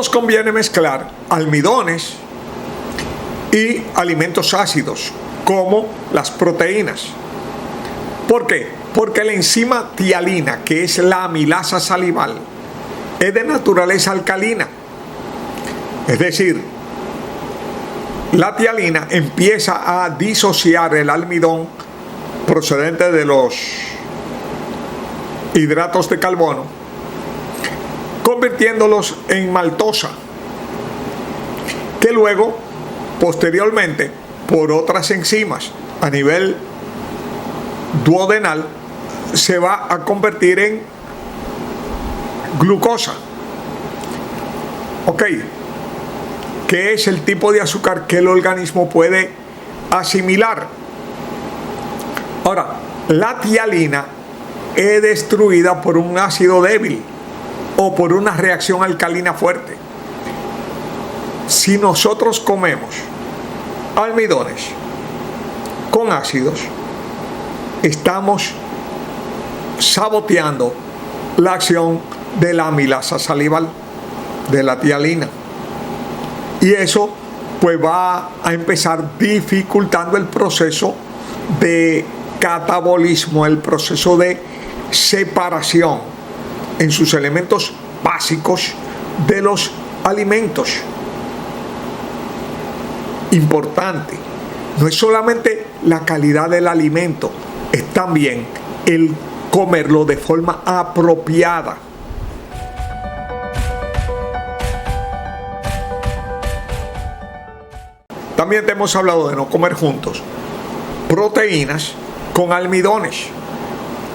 nos conviene mezclar almidones y alimentos ácidos, como las proteínas. ¿Por qué? Porque la enzima tialina, que es la amilasa salival, es de naturaleza alcalina. Es decir, la tialina empieza a disociar el almidón procedente de los hidratos de carbono, convirtiéndolos en maltosa, que luego, posteriormente, por otras enzimas a nivel duodenal, se va a convertir en glucosa. Ok, ¿qué es el tipo de azúcar que el organismo puede asimilar? Ahora, la tialina es destruida por un ácido débil o por una reacción alcalina fuerte. Si nosotros comemos almidones con ácidos, estamos saboteando la acción de la amilasa salival, de la tialina. Y eso pues va a empezar dificultando el proceso de catabolismo, el proceso de separación en sus elementos básicos de los alimentos. Importante, no es solamente la calidad del alimento, es también el comerlo de forma apropiada. También te hemos hablado de no comer juntos proteínas con almidones.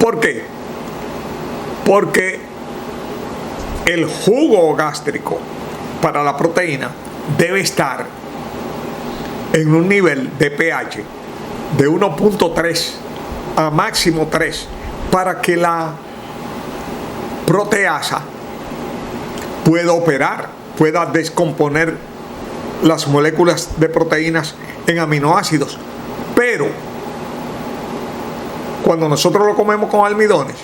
¿Por qué? Porque el jugo gástrico para la proteína debe estar en un nivel de pH de 1.3 a máximo 3 para que la proteasa pueda operar, pueda descomponer las moléculas de proteínas en aminoácidos. Pero cuando nosotros lo comemos con almidones,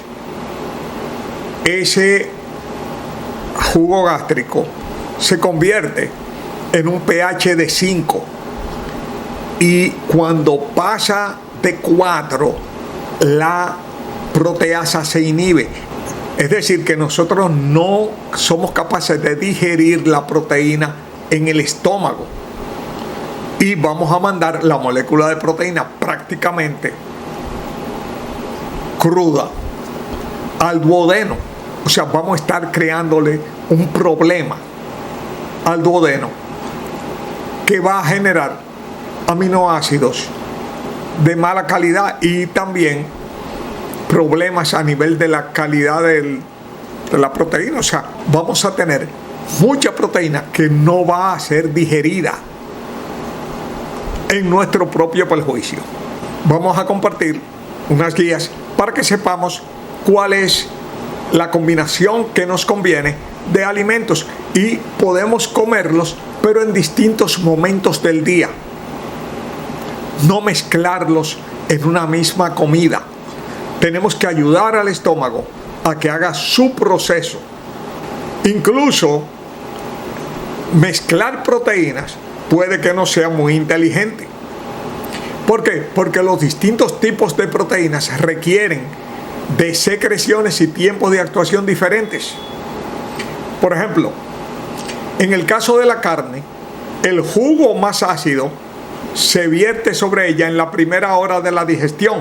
ese jugo gástrico se convierte en un pH de 5, y cuando pasa de 4, la proteasa se inhibe. Es decir, que nosotros no somos capaces de digerir la proteína en el estómago y vamos a mandar la molécula de proteína prácticamente cruda al duodeno. O sea, vamos a estar creándole un problema al duodeno que va a generar aminoácidos de mala calidad y también problemas a nivel de la calidad de la proteína. O sea, vamos a tener mucha proteína que no va a ser digerida, en nuestro propio perjuicio. Vamos a compartir unas guías para que sepamos cuál es la combinación que nos conviene de alimentos y podemos comerlos, pero en distintos momentos del día. No mezclarlos en una misma comida. Tenemos que ayudar al estómago a que haga su proceso. Incluso mezclar proteínas puede que no sea muy inteligente. ¿Por qué? Porque los distintos tipos de proteínas requieren de secreciones y tiempos de actuación diferentes. Por ejemplo, en el caso de la carne, el jugo más ácido se vierte sobre ella en la primera hora de la digestión,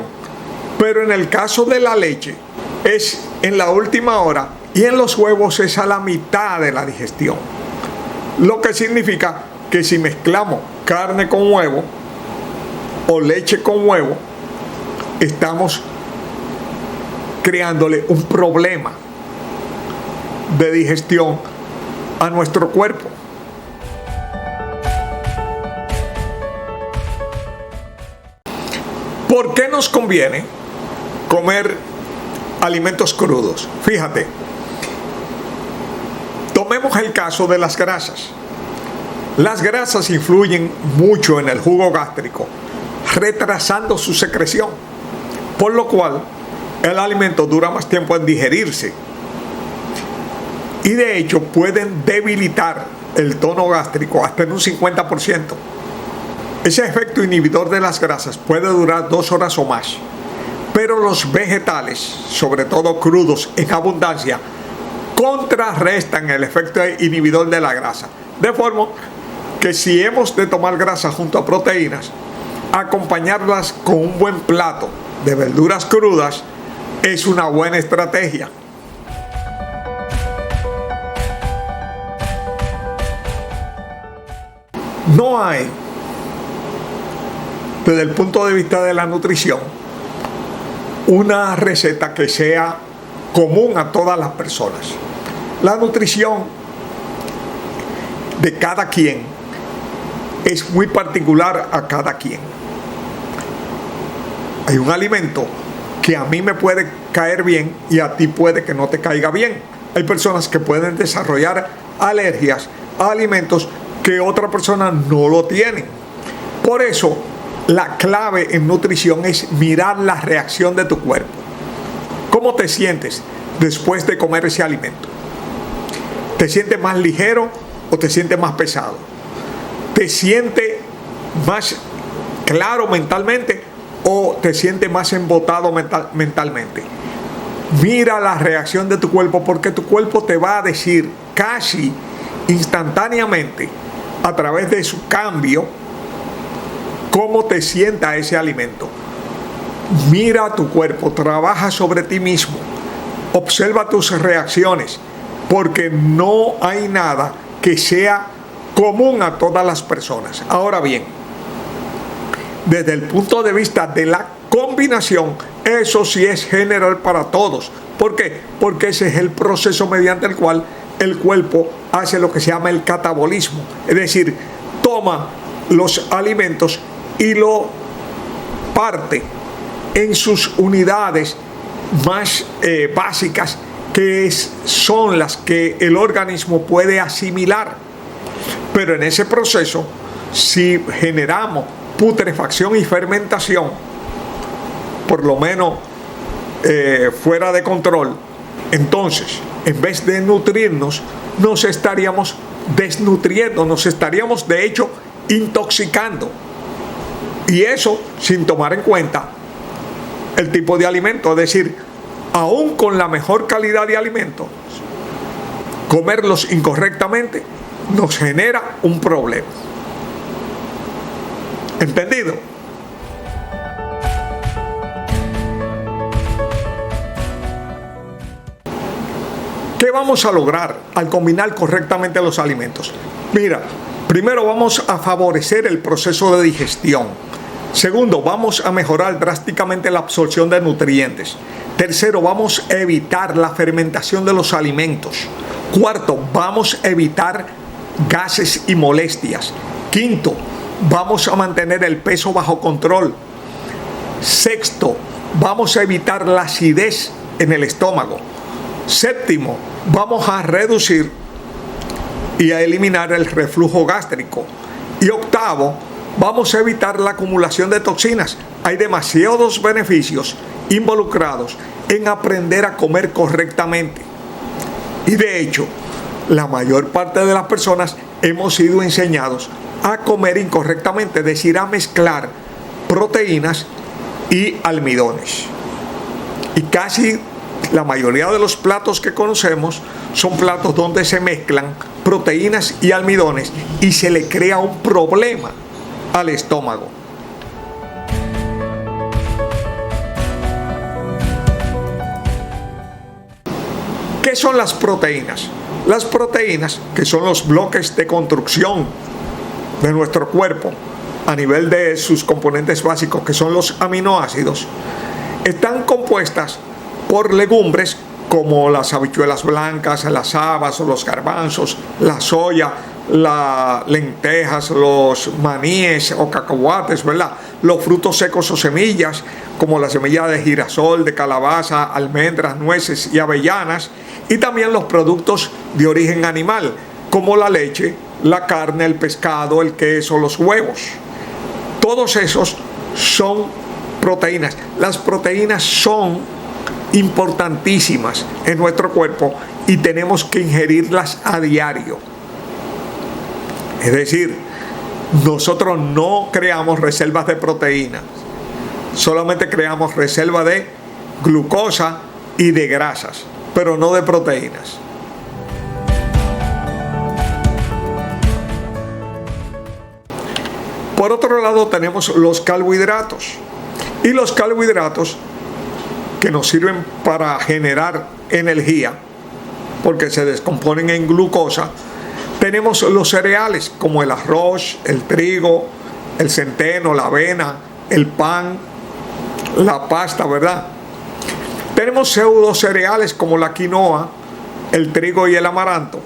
pero en el caso de la leche es en la última hora y en los huevos es a la mitad de la digestión. Lo que significa que si mezclamos carne con huevo o leche con huevo, estamos creándole un problema de digestión a nuestro cuerpo. ¿Por qué nos conviene comer alimentos crudos? Fíjate, tomemos el caso de las grasas. Las grasas influyen mucho en el jugo gástrico, retrasando su secreción, por lo cual el alimento dura más tiempo en digerirse. y de hecho pueden debilitar el tono gástrico hasta en un 50%. Ese efecto inhibidor de las grasas puede durar 2 horas o más, pero los vegetales, sobre todo crudos en abundancia, contrarrestan el efecto inhibidor de la grasa. De forma que si hemos de tomar grasa junto a proteínas, acompañarlas con un buen plato de verduras crudas es una buena estrategia. No hay, desde el punto de vista de la nutrición, una receta que sea común a todas las personas. La nutrición de cada quien es muy particular a cada quien. Hay un alimento que a mí me puede caer bien y a ti puede que no te caiga bien. Hay personas que pueden desarrollar alergias a alimentos que otra persona no lo tiene. Por eso, la clave en nutrición es mirar la reacción de tu cuerpo. ¿Cómo te sientes después de comer ese alimento? ¿Te sientes más ligero o te sientes más pesado? ¿Te sientes más claro mentalmente o te sientes más embotado mentalmente? Mira la reacción de tu cuerpo, porque tu cuerpo te va a decir casi instantáneamente, a través de su cambio, cómo te sienta ese alimento. Mira tu cuerpo, trabaja sobre ti mismo, observa tus reacciones, porque no hay nada que sea común a todas las personas. Ahora bien, desde el punto de vista de la combinación, eso sí es general para todos. ¿Por qué? Porque ese es el proceso mediante el cual el cuerpo hace lo que se llama el catabolismo, es decir, toma los alimentos y lo parte en sus unidades más básicas, que son las que el organismo puede asimilar. Pero en ese proceso, si generamos putrefacción y fermentación, por lo menos fuera de control, entonces, en vez de nutrirnos, nos estaríamos desnutriendo, nos estaríamos de hecho intoxicando. Y eso sin tomar en cuenta el tipo de alimento. Es decir, aún con la mejor calidad de alimentos, comerlos incorrectamente nos genera un problema. ¿Entendido? ¿Qué vamos a lograr al combinar correctamente los alimentos? Mira, primero vamos a favorecer el proceso de digestión. Segundo, vamos a mejorar drásticamente la absorción de nutrientes. Tercero, vamos a evitar la fermentación de los alimentos. Cuarto, vamos a evitar gases y molestias. Quinto, vamos a mantener el peso bajo control. Sexto, vamos a evitar la acidez en el estómago. Séptimo, vamos a reducir y a eliminar el reflujo gástrico. Y octavo, vamos a evitar la acumulación de toxinas. Hay demasiados beneficios involucrados en aprender a comer correctamente. Y de hecho, la mayor parte de las personas hemos sido enseñados a comer incorrectamente, es decir, a mezclar proteínas y almidones. Y casi la mayoría de los platos que conocemos son platos donde se mezclan proteínas y almidones y se le crea un problema al estómago. ¿Qué son las proteínas? Las proteínas, que son los bloques de construcción de nuestro cuerpo a nivel de sus componentes básicos, que son los aminoácidos, están compuestas por legumbres como las habichuelas blancas, las habas o los garbanzos, la soya, las lentejas, los maníes o cacahuates, ¿verdad? Los frutos secos o semillas, como la semilla de girasol, de calabaza, almendras, nueces y avellanas, y también los productos de origen animal, como la leche, la carne, el pescado, el queso, los huevos. Todos esos son proteínas. Las proteínas son importantísimas en nuestro cuerpo y tenemos que ingerirlas a diario. Es decir, nosotros no creamos reservas de proteínas, solamente creamos reserva de glucosa y de grasas, pero no de proteínas. Por otro lado tenemos los carbohidratos. Y los carbohidratos que nos sirven para generar energía, porque se descomponen en glucosa, tenemos los cereales como el arroz, el trigo, el centeno, la avena, el pan, la pasta, ¿verdad? Tenemos pseudo cereales como la quinoa, el trigo y el amaranto.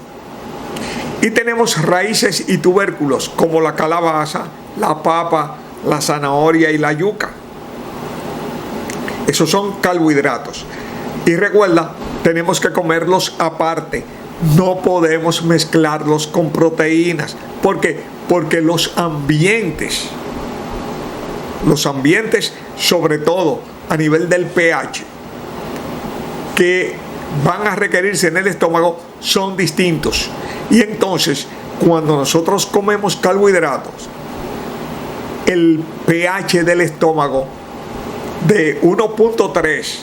Y tenemos raíces y tubérculos como la calabaza, la papa, la zanahoria y la yuca. Esos son carbohidratos. Y recuerda, tenemos que comerlos aparte. No podemos mezclarlos con proteínas. ¿Por qué? Porque los ambientes, sobre todo a nivel del pH, que van a requerirse en el estómago, son distintos. Y entonces, cuando nosotros comemos carbohidratos, el pH del estómago de 1.3,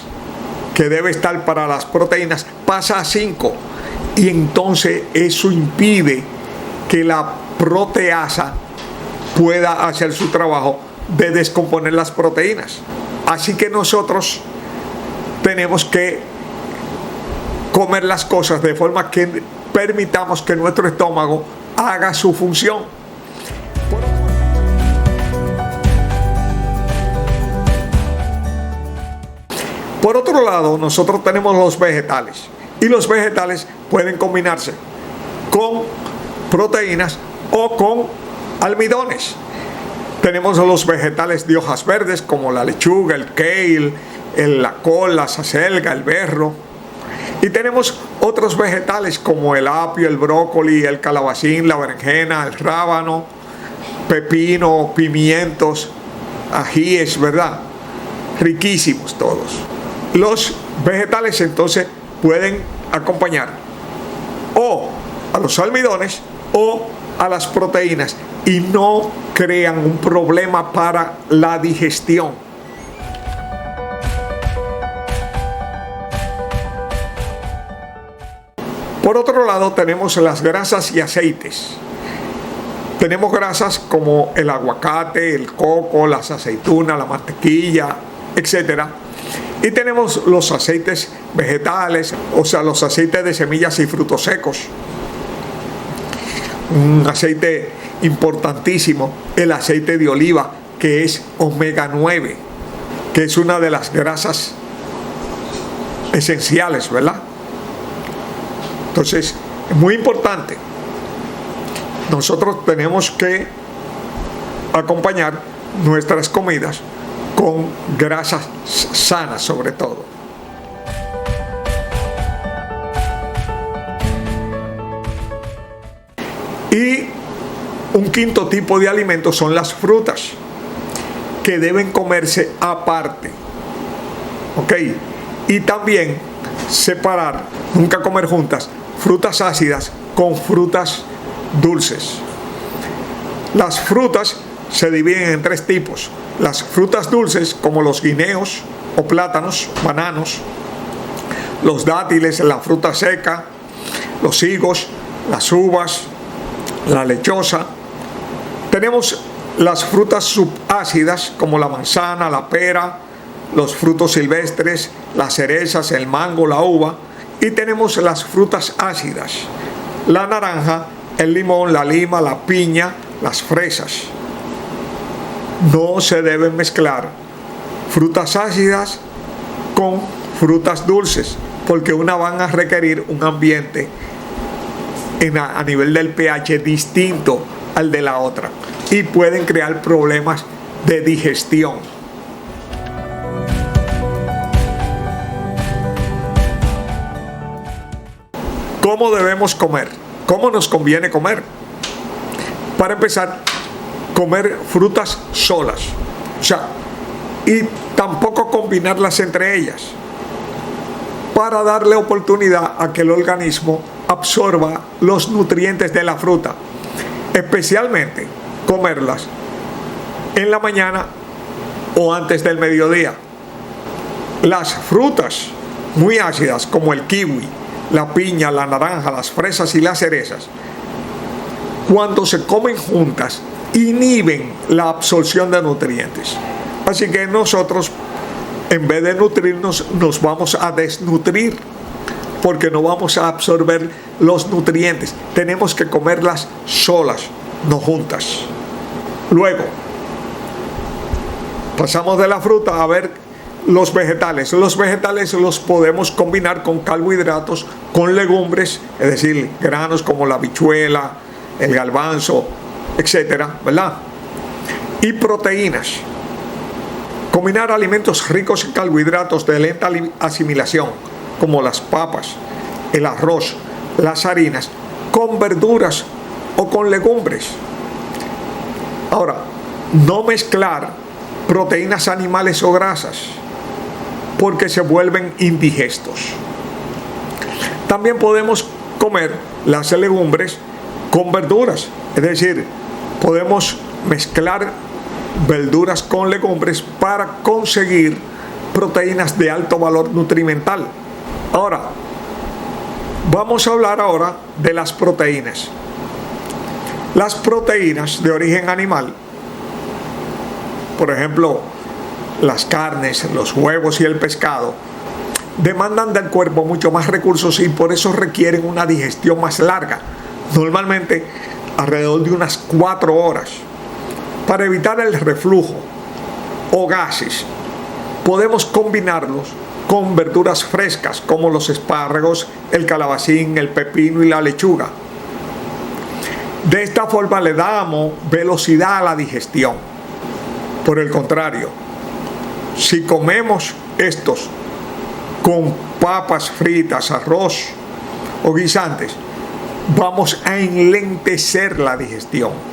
que debe estar para las proteínas, pasa a 5. Y entonces eso impide que la proteasa pueda hacer su trabajo de descomponer las proteínas. Así que nosotros tenemos que comer las cosas de forma que permitamos que nuestro estómago haga su función. Por otro lado, nosotros tenemos los vegetales. Y los vegetales pueden combinarse con proteínas o con almidones. Tenemos los vegetales de hojas verdes como la lechuga, el kale, la col, la acelga, el berro. Y tenemos otros vegetales como el apio, el brócoli, el calabacín, la berenjena, el rábano, pepino, pimientos, ajíes, ¿verdad? Riquísimos todos. Los vegetales entonces pueden acompañar o a los almidones o a las proteínas y no crean un problema para la digestión. Por otro lado tenemos las grasas y aceites. Tenemos grasas como el aguacate, el coco, las aceitunas, la mantequilla, etc. Y tenemos los aceites vegetales, o sea, los aceites de semillas y frutos secos. Un aceite importantísimo, el aceite de oliva, que es omega 9, que es una de las grasas esenciales, ¿verdad? Entonces, es muy importante. Nosotros tenemos que acompañar nuestras comidas con grasas sanas sobre todo. Y un quinto tipo de alimentos son las frutas, que deben comerse aparte. ¿Ok? Y también separar, nunca comer juntas, frutas ácidas con frutas dulces. Las frutas se dividen en tres tipos. Las frutas dulces, como los guineos o plátanos, bananos, los dátiles, la fruta seca, los higos, las uvas, la lechosa. Tenemos las frutas subácidas, como la manzana, la pera, los frutos silvestres, las cerezas, el mango, la uva. Y tenemos las frutas ácidas, la naranja, el limón, la lima, la piña, las fresas. No se deben mezclar frutas ácidas con frutas dulces, porque una van a requerir un ambiente a nivel del pH distinto al de la otra y pueden crear problemas de digestión. ¿Cómo debemos comer? ¿Cómo nos conviene comer? Para empezar, comer frutas solas, o sea, y tampoco combinarlas entre ellas. para darle oportunidad a que el organismo absorba los nutrientes de la fruta, especialmente comerlas en la mañana o antes del mediodía. Las frutas muy ácidas como el kiwi, la piña, la naranja, las fresas y las cerezas, cuando se comen juntas, inhiben la absorción de nutrientes. Así que nosotros, en vez de nutrirnos, nos vamos a desnutrir, porque no vamos a absorber los nutrientes. Tenemos que comerlas solas, no juntas. Luego, pasamos de la fruta a ver los vegetales. Los vegetales los podemos combinar con carbohidratos, con legumbres, es decir, granos como la habichuela, el garbanzo, etcétera, ¿verdad? Y proteínas. Combinar alimentos ricos en carbohidratos de lenta asimilación, como las papas, el arroz, las harinas, con verduras o con legumbres. Ahora, no mezclar proteínas animales o grasas, porque se vuelven indigestos. También podemos comer las legumbres con verduras, es decir, podemos mezclar verduras con legumbres para conseguir proteínas de alto valor nutrimental. Ahora, vamos a hablar ahora de las proteínas. Las proteínas de origen animal, por ejemplo, las carnes, los huevos y el pescado, demandan del cuerpo mucho más recursos y por eso requieren una digestión más larga, normalmente alrededor de unas 4 horas. Para evitar el reflujo o gases, podemos combinarlos con verduras frescas como los espárragos, el calabacín, el pepino y la lechuga. De esta forma le damos velocidad a la digestión. Por el contrario, si comemos estos con papas fritas, arroz o guisantes, vamos a enlentecer la digestión.